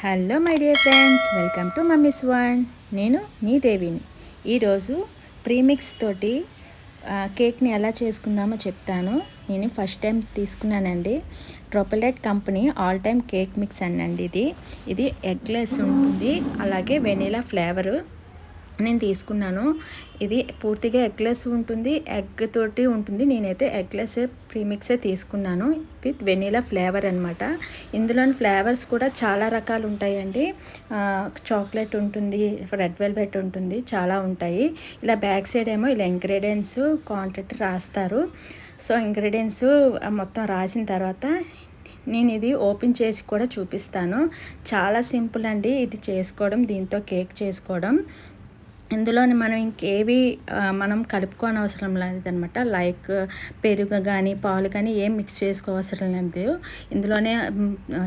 Hello my dear friends, welcome to mummies one. నేను మీ దేవిని. ఈరోజు ప్రీమిక్స్ తోటి కేక్ని ఎలా చేసుకుందామో చెప్తాను. నేను ఫస్ట్ టైం తీసుకున్నానండి. Tropolite company all time cake mix అనండి. ఇది ఎగ్లెస్ ఉంటుంది, అలాగే వెనీలా ఫ్లేవరు నేను తీసుకున్నాను. ఇది పూర్తిగా ఎగ్లెస్ ఉంటుంది, ఎగ్ తోటి ఉంటుంది. నేనైతే ఎగ్లెస్ ప్రీమిక్సే తీసుకున్నాను విత్ వెనీలా ఫ్లేవర్ అనమాట. ఇందులోని ఫ్లేవర్స్ కూడా చాలా రకాలు ఉంటాయండి. చాక్లెట్ ఉంటుంది, రెడ్ వెల్వెట్ ఉంటుంది, చాలా ఉంటాయి. ఇలా బ్యాక్ సైడ్ ఏమో ఇలా ఇంగ్రీడియంట్స్ క్వాంటిటీ రాస్తారు. సో ఇంగ్రీడియంట్స్ మొత్తం రాసిన తర్వాత నేను ఇది ఓపెన్ చేసి కూడా చూపిస్తాను. చాలా సింపుల్ అండి ఇది చేసుకోవడం, దీంతో కేక్ చేసుకోవడం. ఇందులోని మనం ఇంకేవి మనం కలుపుకోని అవసరం లేదనమాట. లైక్ పెరుగు కానీ పాలు కానీ ఏం మిక్స్ చేసుకోవసరం లేదు. ఇందులోనే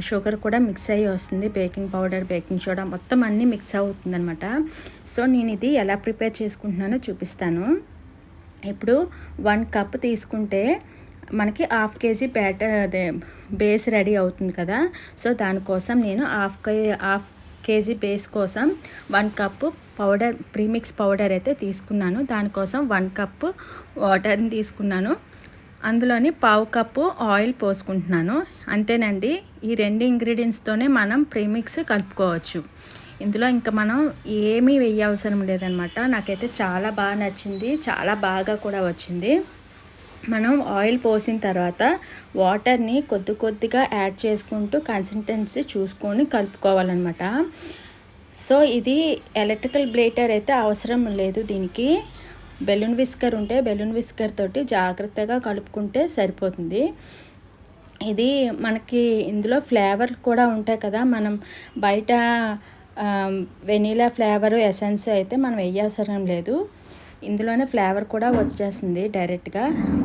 షుగర్ కూడా మిక్స్ అయ్యి వస్తుంది. బేకింగ్ పౌడర్, బేకింగ్ సోడా మొత్తం అన్నీ మిక్స్ అవుతుందనమాట. సో నేను ఇది ఎలా ప్రిపేర్ చేసుకుంటున్నానో చూపిస్తాను. ఇప్పుడు 1 కప్ తీసుకుంటే మనకి హాఫ్ కేజీ బేస్ రెడీ అవుతుంది కదా. సో దానికోసం నేను హాఫ్ కేజీ బేస్ కోసం 1 కప్పు పౌడర్, ప్రీమిక్స్ పౌడర్ అయితే తీసుకున్నాను. దానికోసం 1 కప్పు వాటర్ని తీసుకున్నాను. అందులోని 1/2 కప్పు ఆయిల్ పోసుకుంటున్నాను. అంతేనండి. ఈ 2 ఇంగ్రీడియంట్స్తోనే మనం ప్రీమిక్స్ కలుపుకోవచ్చు. ఇందులో ఇంకా మనం ఏమీ వేయవసరం లేదనమాట. నాకైతే చాలా బాగా నచ్చింది, చాలా బాగా కూడా వచ్చింది. మనం ఆయిల్ పోసిన తర్వాత వాటర్ని కొద్దిగా యాడ్ చేసుకుంటూ కన్సిస్టెన్సీ చూసుకొని కలుపుకోవాలన్నమాట. సో ఇది ఎలక్ట్రికల్ బ్లేటర్ అయితే అవసరం లేదు. దీనికి బెలూన్ విస్కర్ ఉంటే బెలూన్ విస్కర్ తోటి జాగ్రత్తగా కలుపుకుంటే సరిపోతుంది. ఇది మనకి ఇందులో ఫ్లేవర్ కూడా ఉంటాయి కదా. మనం బయట వెనీలా ఫ్లేవరు ఎసెన్స్ అయితే మనం వేయవసరం లేదు. ఇందులోనే ఫ్లేవర్ కూడా వచ్చేస్తుంది డైరెక్ట్గా.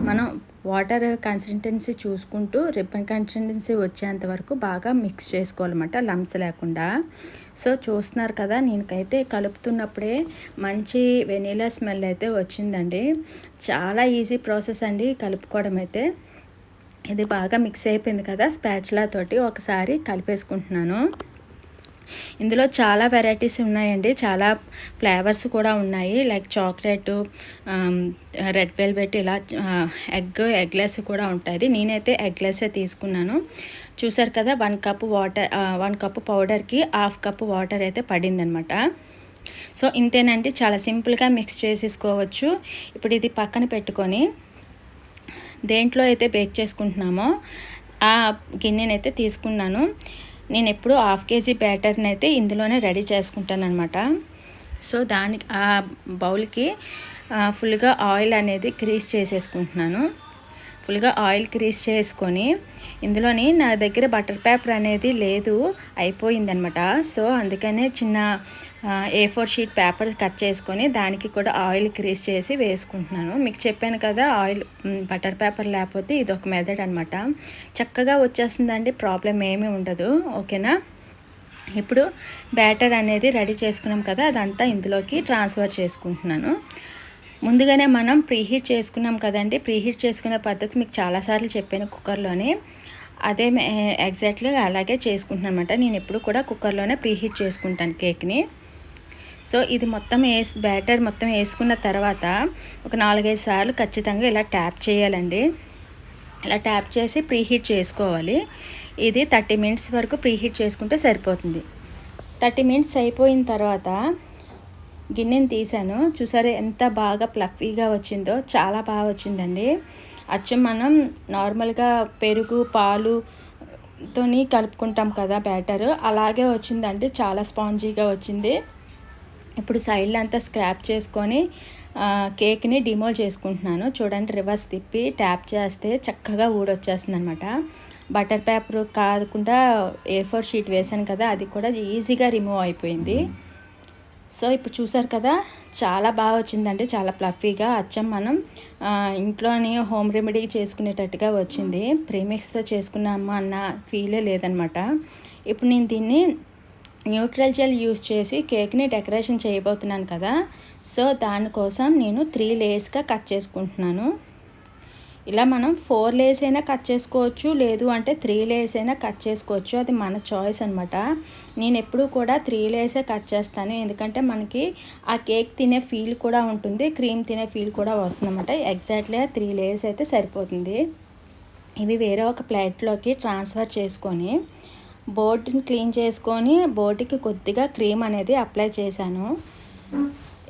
మనం వాటర్ కన్సిస్టెన్సీ చూసుకుంటూ రిబ్బన్ కన్సిస్టెన్సీ వచ్చేంత వరకు బాగా మిక్స్ చేసుకోవాలన్నమాట, లంప్స్ లేకుండా. సో చూస్తున్నారు కదా, నేనైతే కలుపుతున్నప్పుడే మంచి వెనీలా స్మెల్ అయితే వచ్చిందండి. చాలా ఈజీ ప్రాసెస్ అండి కలుపుకోవడం అయితే. ఇది బాగా మిక్స్ అయిపోయింది కదా. స్పాచులా తోటి ఒకసారి కలిపేసుకుంటున్నాను. ఇందులో చాలా వెరైటీస్ ఉన్నాయండి, చాలా ఫ్లేవర్స్ కూడా ఉన్నాయి. లైక్ చాక్లెట్, రెడ్ వెల్వెట్, ఇలా ఎగ్లెస్ కూడా ఉంటుంది. నేనైతే ఎగ్లెస్సే తీసుకున్నాను. చూసారు కదా, 1 కప్పు వాటర్, 1 కప్పు పౌడర్కి హాఫ్ కప్పు వాటర్ అయితే పడిందనమాట. సో ఇంతేనండి, చాలా సింపుల్గా మిక్స్ చేసేసుకోవచ్చు. ఇప్పుడు ఇది పక్కన పెట్టుకొని దేంట్లో అయితే బేక్ చేసుకుంటున్నామో ఆ గిన్నెనైతే తీసుకున్నాను. నేను ఎప్పుడు హాఫ్ కేజీ బ్యాటర్ని అయితే ఇందులోనే రెడీ చేసుకుంటాను అనమాట. సో దానికి ఆ బౌల్కి ఫుల్గా ఆయిల్ అనేది గ్రీస్ చేసేసుకుంటున్నాను. ఫుల్గా ఆయిల్ గ్రీస్ చేసుకొని ఇందులోని నా దగ్గర బటర్ పేపర్ అనేది లేదు, అయిపోయిందనమాట. సో అందుకనే చిన్న A4 షీట్ పేపర్ కట్ చేసుకొని దానికి కూడా ఆయిల్ గ్రీస్ చేసి వేసుకుంటున్నాను. మీకు చెప్పాను కదా, ఆయిల్ బటర్ పేపర్ లేకపోతే ఇది ఒక మెథడ్ అనమాట. చక్కగా వచ్చేస్తుందండి, ప్రాబ్లం ఏమీ ఉండదు. ఓకేనా. ఇప్పుడు బ్యాటర్ అనేది రెడీ చేసుకున్నాం కదా, అదంతా ఇందులోకి ట్రాన్స్ఫర్ చేసుకుంటున్నాను. ముందుగానే మనం ప్రీహీట్ చేసుకున్నాం కదండి. ప్రీహీట్ చేసుకునే పద్ధతి మీకు చాలాసార్లు చెప్పాను కుక్కర్లోనే. అదే ఎగ్జాక్ట్గా అలాగే చేసుకుంటున్నాను అనమాట. నేను ఎప్పుడు కూడా కుక్కర్లోనే ప్రీహీట్ చేసుకుంటాను కేక్ని. సో ఇది మొత్తం బ్యాటర్ మొత్తం వేసుకున్న తర్వాత ఒక 4-5 సార్లు ఖచ్చితంగా ఇలా ట్యాప్ చేయాలండి. ఇలా ట్యాప్ చేసి ప్రీహీట్ చేసుకోవాలి. ఇది 30 మినిట్స్ వరకు ప్రీహీట్ చేసుకుంటే సరిపోతుంది. 30 మినిట్స్ అయిపోయిన తర్వాత గిన్నెని తీసాను. చూసారా ఎంత బాగా ఫ్లఫీగా వచ్చిందో, చాలా బాగా వచ్చిందండి. అచ్చం మనం నార్మల్గా పెరుగు, పాలుతోని కలుపుకుంటాం కదా బ్యాటర్, అలాగే వచ్చిందండి. చాలా స్పాంజీగా వచ్చింది. ఇప్పుడు సైడ్లో అంతా స్క్రాప్ చేసుకొని కేక్ని డిమోల్డ్ చేసుకుంటున్నాను. చూడండి, రివర్స్ తిప్పి ట్యాప్ చేస్తే చక్కగా ఊడొచ్చేస్తుంది అనమాట. బటర్ పేపర్ కాకుండా A4 షీట్ వేసాను కదా, అది కూడా ఈజీగా రిమూవ్ అయిపోయింది. సో ఇప్పుడు చూసారు కదా, చాలా బాగా వచ్చిందండి, చాలా ఫ్లఫీగా. అచ్చం మనం ఇంట్లోని హోమ్ రెమెడీ చేసుకునేటట్టుగా వచ్చింది. ప్రీమిక్స్తో చేసుకున్నామా అన్న ఫీలే లేదనమాట. ఇప్పుడు నేను దీన్ని న్యూట్రల్ జెల్ యూస్ చేసి కేక్ని డెకరేషన్ చేయబోతున్నాను కదా. సో దానికోసం నేను 3 లేయర్స్గా కట్ చేసుకుంటున్నాను. ఇలా మనం 4 లేయర్స్ అయినా కట్ చేసుకోవచ్చు, లేదు అంటే 3 లేయర్స్ అయినా కట్ చేసుకోవచ్చు. అది మన చాయిస్ అనమాట. నేను ఎప్పుడూ కూడా 3 లేయర్సే కట్ చేస్తాను. ఎందుకంటే మనకి ఆ కేక్ తినే ఫీల్ కూడా ఉంటుంది, క్రీమ్ తినే ఫీల్ కూడా వస్తుందన్నమాట. ఎగ్జాక్ట్లీగా 3 లేయర్స్ అయితే సరిపోతుంది. ఇవి వేరే ఒక ప్లేట్లోకి ట్రాన్స్ఫర్ చేసుకొని బోర్డుని క్లీన్ చేసుకొని బోర్డుకి కొద్దిగా క్రీమ్ అనేది అప్లై చేశాను.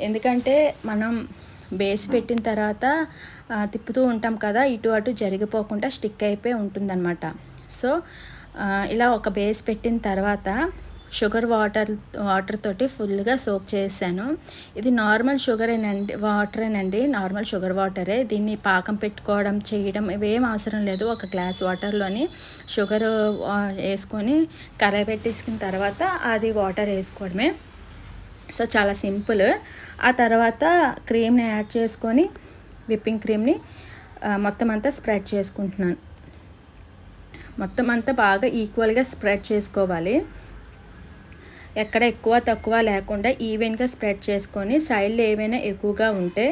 ఎందుకంటే మనం బేస్ పెట్టిన తర్వాత తిప్పుతూ ఉంటాం కదా, ఇటు అటు జరిగిపోకుండా స్టిక్ అయిపోయి ఉంటుందన్నమాట. సో ఇలా ఒక బేస్ పెట్టిన తర్వాత షుగర్ వాటర్ తోటి ఫుల్గా సోక్ చేశాను. ఇది నార్మల్ వాటరేనండి, నార్మల్ షుగర్ వాటరే. దీన్ని పాకం పెట్టుకోవడం చేయడం ఇవేం అవసరం లేదు. ఒక గ్లాస్ వాటర్లోని షుగర్ వేసుకొని కరగబెట్టేసుకున్న తర్వాత అది వాటర్ వేసుకోవడమే. సో చాలా సింపుల్. ఆ తర్వాత క్రీమ్ని యాడ్ చేసుకొని విప్పింగ్ క్రీమ్ని మొత్తం అంతా స్ప్రెడ్ చేసుకుంటున్నాను. మొత్తం అంతా బాగా ఈక్వల్గా స్ప్రెడ్ చేసుకోవాలి. ఎక్కడ ఎక్కువ తక్కువ లేకుండా ఈవెన్గా స్ప్రెడ్ చేసుకొని సైడ్లో ఏమైనా ఎక్కువగా ఉంటే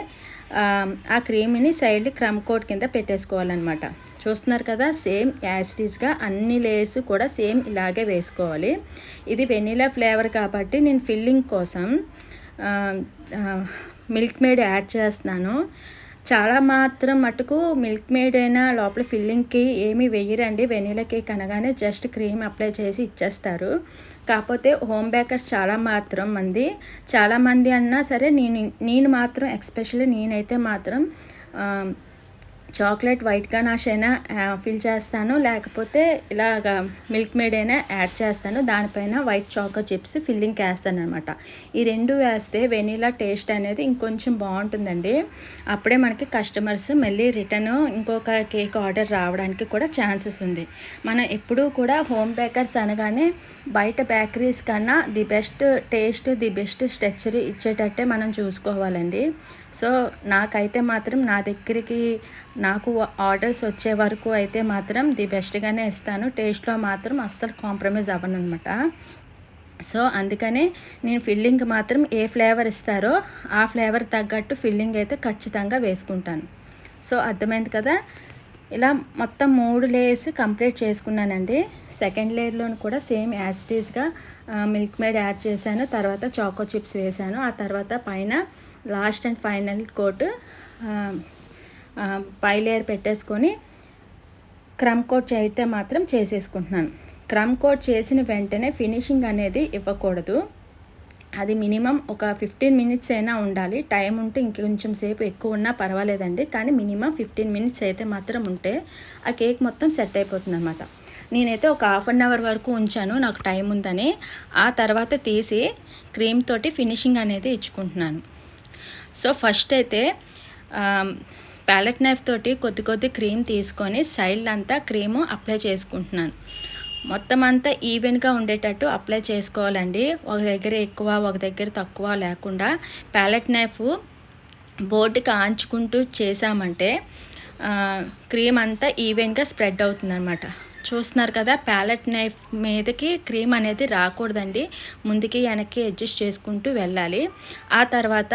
ఆ క్రీమ్ని సైడ్ క్రమ్ కోట్ కింద పెట్టేసుకోవాలన్నమాట. చూస్తున్నారు కదా, సేమ్ యాసిటీస్గా అన్ని లేయర్స్ కూడా సేమ్ ఇలాగే వేసుకోవాలి. ఇది వెనీలా ఫ్లేవర్ కాబట్టి నేను ఫిల్లింగ్ కోసం మిల్క్ మేడ్ యాడ్ చేస్తున్నాను. చాలా మాత్రం మటుకు మిల్క్ మేడ్ అయినా లోపల ఫిల్లింగ్కి ఏమీ వేయరండి. వెనీలా కేక్ అనగానే జస్ట్ క్రీమ్ అప్లై చేసి ఇచ్చేస్తారు. కాకపోతే హోమ్ బేకర్స్ చాలామంది అన్నా సరే నేను మాత్రం ఎస్పెషల్లీ నేనైతే మాత్రం చాక్లెట్ వైట్ గనాష్ అయినా ఫిల్ చేస్తాను, లేకపోతే ఇలాగ మిల్క్ మేడ్ అయినా యాడ్ చేస్తాను. దానిపైన వైట్ చాకో చిప్స్ ఫిల్లింగ్కి వేస్తాను అనమాట. ఈ రెండు వేస్తే వెనీలా టేస్ట్ అనేది ఇంకొంచెం బాగుంటుందండి. అప్పుడే మనకి కస్టమర్స్ మళ్ళీ రిటర్న్ ఇంకొక కేక్ ఆర్డర్ రావడానికి కూడా ఛాన్సెస్ ఉంది. మనం ఎప్పుడూ కూడా హోమ్ బేకర్స్ అనగానే బయట బేకరీస్ కన్నా the best taste, the best structure ఇచ్చేటట్టే మనం చూసుకోవాలండి. సో నాకైతే మాత్రం నా దగ్గరికి నాకు ఆర్డర్స్ వచ్చే వరకు అయితే మాత్రం ది బెస్ట్గానే ఇస్తాను. టేస్ట్లో మాత్రం అస్సలు కాంప్రమైజ్ అవ్వను అనమాట. సో అందుకనే నేను ఫిల్లింగ్ మాత్రం ఏ ఫ్లేవర్ ఇస్తారో ఆ ఫ్లేవర్ తగ్గట్టు ఫిల్లింగ్ అయితే ఖచ్చితంగా వేసుకుంటాను. సో అర్థమైంది కదా. ఇలా మొత్తం 3 లేయర్స్ కంప్లీట్ చేసుకున్నానండి. సెకండ్ లేయర్లోని కూడా సేమ్ యాసిటీస్గా మిల్క్ మేడ్ యాడ్ చేశాను, తర్వాత చాకో చిప్స్ వేసాను. ఆ తర్వాత పైన లాస్ట్ అండ్ ఫైనల్ కోట్ పై లేయర్ పెట్టేసుకొని క్రమ్ కోట్ అయితే మాత్రం చేసేసుకుంటున్నాను. క్రమ్ కోట్ చేసిన వెంటనే ఫినిషింగ్ అనేది ఇవ్వకూడదు. అది మినిమం ఒక 15 మినిట్స్ అయినా ఉండాలి. టైం ఉంటే ఇంకొంచెం సేపు ఎక్కువ ఉన్నా పర్వాలేదండి, కానీ మినిమం 15 మినిట్స్ అయితే మాత్రం ఉంటే ఆ కేక్ మొత్తం సెట్ అయిపోతుంది అనమాట. నేనైతే ఒక ½ అన్ అవర్ వరకు ఉంచాను, నాకు టైం ఉందని. ఆ తర్వాత తీసి క్రీమ్ తోటి ఫినిషింగ్ అనేది ఇచ్చుకుంటున్నాను. సో ఫస్ట్ అయితే ప్యాలెట్ నైఫ్ తోటి కొద్ది క్రీమ్ తీసుకొని సైడ్ అంతా క్రీము అప్లై చేసుకుంటున్నాను. మొత్తం అంతా ఈవెన్గా ఉండేటట్టు అప్లై చేసుకోవాలండి. ఒక దగ్గర ఎక్కువ ఒక దగ్గర తక్కువ లేకుండా ప్యాలెట్ నైఫ్ బోర్డుకి ఆంచుకుంటూ చేసామంటే క్రీమ్ అంతా ఈవెన్గా స్ప్రెడ్ అవుతుందన్నమాట. చూస్తున్నారు కదా, ప్యాలెట్ నైఫ్ మీదకి క్రీమ్ అనేది రాకూడదండి. ముందుకి వెనక్కి అడ్జస్ట్ చేసుకుంటూ వెళ్ళాలి. ఆ తర్వాత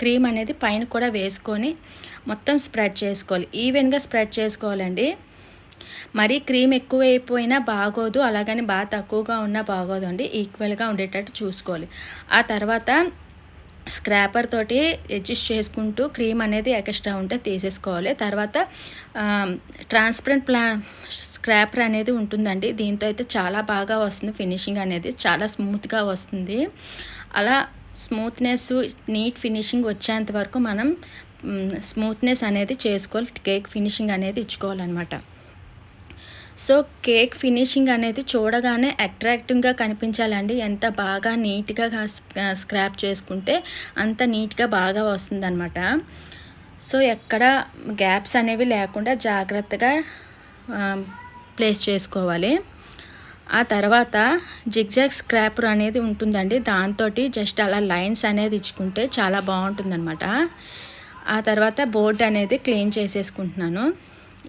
క్రీమ్ అనేది పైన కూడా వేసుకొని మొత్తం స్ప్రెడ్ చేసుకోవాలి. ఈవెన్గా స్ప్రెడ్ చేసుకోవాలండి. మరీ క్రీమ్ ఎక్కువ అయిపోయినా బాగోదు, అలాగని బాగా తక్కువగా ఉన్నా బాగోదు అండి. ఈక్వల్గా ఉండేటట్టు చూసుకోవాలి. ఆ తర్వాత స్క్రాపర్ తోటి అడ్జస్ట్ చేసుకుంటూ క్రీమ్ అనేది ఎక్స్ట్రా ఉంటే తీసేసుకోవాలి. తర్వాత ట్రాన్స్పరెంట్ స్క్రాపర్ అనేది ఉంటుందండి. దీంతో అయితే చాలా బాగా వస్తుంది, ఫినిషింగ్ అనేది చాలా స్మూత్గా వస్తుంది. అలా స్మూత్నెస్, నీట్ ఫినిషింగ్ వచ్చేంత వరకు మనం స్మూత్నెస్ అనేది చేసుకోవాలి. కేక్ ఫినిషింగ్ అనేది ఇచ్చుకోవాలన్నమాట. సో కేక్ ఫినిషింగ్ అనేది చూడగానే అట్రాక్టివ్గా కనిపించాలండి. ఎంత బాగా నీట్గా స్క్రాప్ చేసుకుంటే అంత నీట్గా బాగా వస్తుందన్నమాట. సో ఎక్కడ గ్యాప్స్ అనేవి లేకుండా జాగ్రత్తగా ప్లేస్ చేసుకోవాలి. ఆ తర్వాత జిగ్జాగ్ స్క్రాపర్ అనేది ఉంటుందండి, దాంతో జస్ట్ అలా లైన్స్ అనేది ఇచ్చుకుంటే చాలా బాగుంటుందన్నమాట. ఆ తర్వాత బోర్డ్ అనేది క్లీన్ చేసేసుకుంటున్నాను.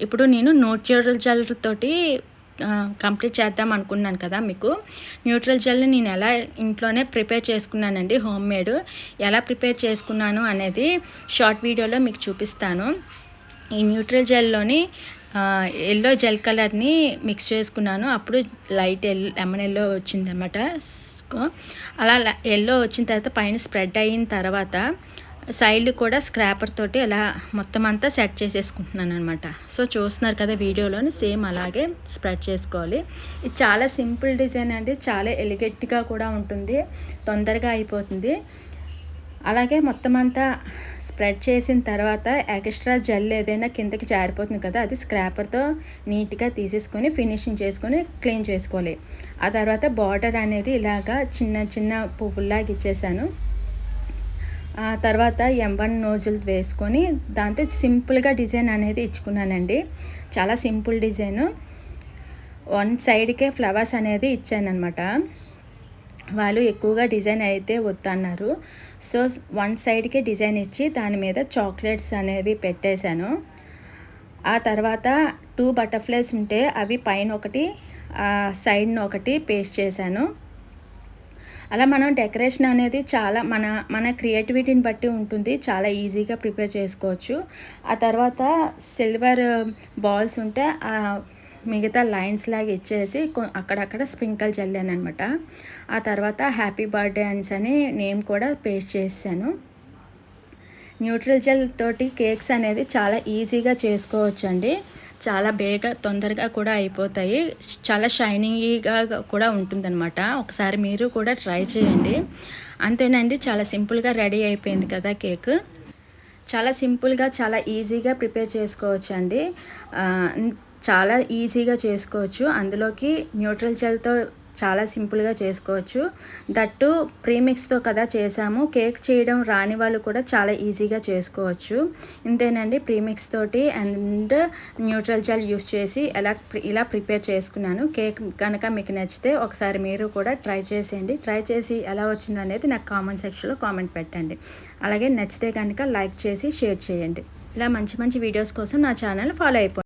ఇప్పుడు నేను న్యూట్రల్ జెల్ తోటి కంప్లీట్ చేద్దాం అనుకున్నాను కదా. మీకు న్యూట్రల్ జెల్ని నేను ఎలా ఇంట్లోనే ప్రిపేర్ చేసుకున్నానండి, హోమ్ మేడ్. ఎలా ప్రిపేర్ చేసుకున్నాను అనేది షార్ట్ వీడియోలో మీకు చూపిస్తాను. ఈ న్యూట్రల్ జెల్లోని ఎల్లో జెల్ కలర్ని మిక్స్ చేసుకున్నాను. అప్పుడు లైట్ లెమన్ ఎల్లో వచ్చిందన్నమాట. అలా ఎల్లో వచ్చిన తర్వాత పైన స్ప్రెడ్ అయిన తర్వాత సైడ్ కూడా స్క్రాపర్ తోటి అలా మొత్తం అంతా సెట్ చేసేసుకుంటున్నాను అనమాట. సో చూస్తున్నారు కదా వీడియోలోని, సేమ్ అలాగే స్ప్రెడ్ చేసుకోవాలి. ఇది చాలా సింపుల్ డిజైన్ అండి, చాలా ఎలిగెంట్గా కూడా ఉంటుంది, తొందరగా అయిపోతుంది. అలాగే మొత్తం అంతా స్ప్రెడ్ చేసిన తర్వాత ఎక్స్ట్రా జెల్ ఏదైనా కిందకి జారిపోతుంది కదా, అది స్క్రాపర్తో నీట్గా తీసేసుకొని ఫినిషింగ్ చేసుకొని క్లీన్ చేసుకోవాలి. ఆ తర్వాత బార్డర్ అనేది ఇలాగా చిన్న చిన్న పువ్వుల్లాగా ఇచ్చేసాను. ఆ తర్వాత M1 నోజుల్ వేసుకొని దాంతో సింపుల్గా డిజైన్ అనేది ఇచ్చుకున్నానండి. చాలా సింపుల్ డిజైను. వన్ సైడ్కే ఫ్లవర్స్ అనేది ఇచ్చానమాట. వాళ్ళు ఎక్కువగా డిజైన్ అయితే వద్దన్నారు. సో వన్ సైడ్కే డిజైన్ ఇచ్చి దాని మీద చాక్లెట్స్ అనేవి పెట్టేశాను. ఆ తర్వాత 2 బటర్ఫ్లైస్ ఉంటే అవి పైన ఒకటి సైడ్న ఒకటి పేస్ట్ చేశాను. అలా మనం డెకరేషన్ అనేది చాలా మన క్రియేటివిటీని బట్టి ఉంటుంది, చాలా ఈజీగా ప్రిపేర్ చేసుకోవచ్చు. ఆ తర్వాత సిల్వర్ బాల్స్ ఉంటే మిగతా లైన్స్ లాగా ఇచ్చేసి అక్కడక్కడ స్ప్రింకల్ చల్లాను అనమాట. ఆ తర్వాత హ్యాపీ బర్త్డే అని నేమ్ కూడా పేస్ట్ చేశాను. న్యూట్రల్ జెల్ తోటి కేక్స్ అనేది చాలా ఈజీగా చేసుకోవచ్చు అండి. చాలా తొందరగా కూడా అయిపోతాయి, చాలా షైనింగ్గా కూడా ఉంటుందన్నమాట. ఒకసారి మీరు కూడా ట్రై చేయండి. అంతేనండి, చాలా సింపుల్గా రెడీ అయిపోయింది కదా కేక్. చాలా సింపుల్గా చాలా ఈజీగా ప్రిపేర్ చేసుకోవచ్చు అండి. చాలా ఈజీగా చేసుకోవచ్చు. అందులోకి న్యూట్రల్ జెల్తో చాలా సింపుల్గా చేసుకోవచ్చు. దట్టు ప్రీమిక్స్తో కదా చేసాము. కేక్ చేయడం రాని వాళ్ళు కూడా చాలా ఈజీగా చేసుకోవచ్చు. ఇంతేనండి, ప్రీమిక్స్ తోటి అండ్ న్యూట్రల్ జెల్ యూస్ చేసి ఇలా ప్రిపేర్ చేసుకున్నాను. కేక్ కనుక మీకు నచ్చితే ఒకసారి మీరు కూడా ట్రై చేసేయండి. ట్రై చేసి ఎలా వచ్చిందో అనేది నాకు కామెంట్ సెక్షన్లో కామెంట్ పెట్టండి. అలాగే నచ్చితే కనుక లైక్ చేసి షేర్ చేయండి. ఇలా మంచి మంచి వీడియోస్ కోసం నా ఛానల్ ఫాలో అయిపోండి.